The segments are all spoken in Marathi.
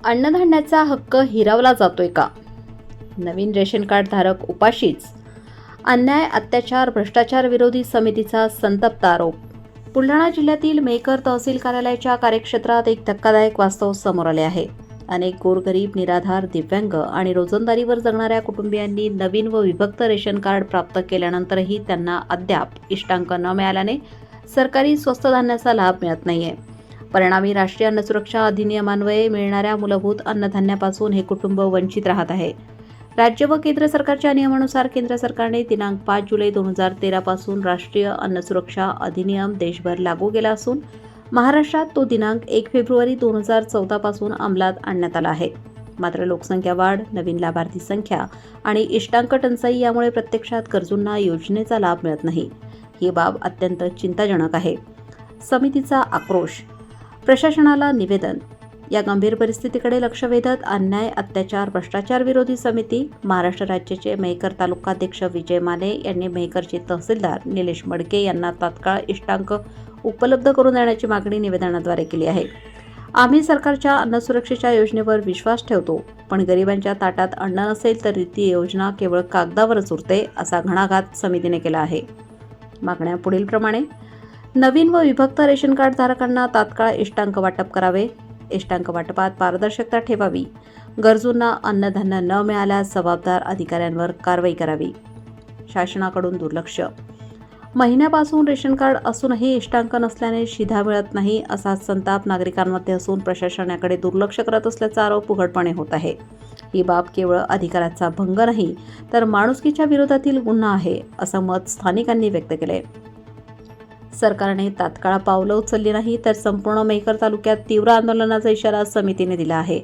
अन्नधान्याचा हक्क हिरावला जातोय का? नवीन रेशन कार्ड धारक उपाशीच. अन्याय, अत्याचार, भ्रष्टाचार विरोधी समितीचा संतप्त आरोप. बुलढाणा जिल्ह्यातील मेहकर तहसील कार्यालयाच्या कार्यक्षेत्रात एक धक्कादायक वास्तव समोर आले आहे. अनेक गोरगरीब, निराधार, दिव्यांग आणि रोजंदारीवर जगणाऱ्या कुटुंबियांनी नवीन व विभक्त रेशन कार्ड प्राप्त केल्यानंतरही त्यांना अद्याप इष्टांक न मिळाल्याने सरकारी स्वस्त धान्याचा लाभ मिळत नाहीये. परिणामी राष्ट्रीय अन्न सुरक्षा अधिनियमान्वये मिळणाऱ्या मूलभूत अन्नधान्यापासून हे कुटुंब वंचित राहत आहे. राज्य व केंद्र सरकारच्या नियमानुसार केंद्र सरकारने दिनांक 5 जुलै 2013 पासून राष्ट्रीय अन्न सुरक्षा अधिनियम देशभर लागू केला असून महाराष्ट्रात तो दिनांक 1 फेब्रुवारी 2014 पासून अंमलात आणण्यात आला आहे. मात्र लोकसंख्या वाढ, नवीन लाभार्थी संख्या आणि इष्टांक टंचाई यामुळे प्रत्यक्षात गरजूंना योजनेचा लाभ मिळत नाही. ही बाब अत्यंत चिंताजनक आहे. समितीचा आक्रोश. प्रशासनाला निवेदन. या गंभीर परिस्थितीकडे लक्ष वेधत अन्याय, अत्याचार, भ्रष्टाचार विरोधी समिती महाराष्ट्र राज्याचे मेहकर तालुकाध्यक्ष विजय माने यांनी मेहकरचे तहसीलदार निलेश मडके यांना तात्काळ इष्टांक उपलब्ध करून देण्याची मागणी निवेदनाद्वारे केली आहे. आम्ही सरकारच्या अन्न सुरक्षेच्या योजनेवर विश्वास ठेवतो, पण गरिबांच्या ताटात अन्न नसेल तर ती योजना केवळ कागदावरच उरते, असा घणाघात समितीने केला आहे. मागण्या पुढीलप्रमाणे. नवीन व विभक्त रेशन कार्ड धारकांना तात्काळ इष्टांक वाटप करावे. इष्टांक वाटपात पारदर्शकता ठेवावी. गरजूंना अन्नधान्य न मिळाल्यास जबाबदार अधिकाऱ्यांवर कारवाई करावी. शासनाकडून दुर्लक्ष. महिन्यापासून रेशन कार्ड असूनही इष्टांक नसल्याने शिधा मिळत नाही असा संताप नागरिकांमध्ये असून प्रशासन याकडे दुर्लक्ष करत असल्याचा आरोप उघडपणे होत आहे. ही बाब केवळ अधिकाराचा भंग नाही तर माणुसकीच्या विरोधातील गुन्हा आहे, असं मत स्थानिकांनी व्यक्त केले. सरकारने तात्काळ पावलं उचलली नाही तर संपूर्ण मेहकर तालुक्यात तीव्र आंदोलनाचा इशारा समितीने दिला आहे.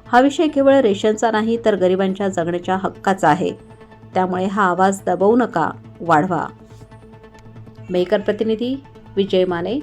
हा विषय केवळ रेशनचा नाही तर गरिबांच्या जगण्याच्या हक्काचा आहे. त्यामुळे हा आवाज दबवू नका, वाढवा. मेहकर प्रतिनिधी विजय माने,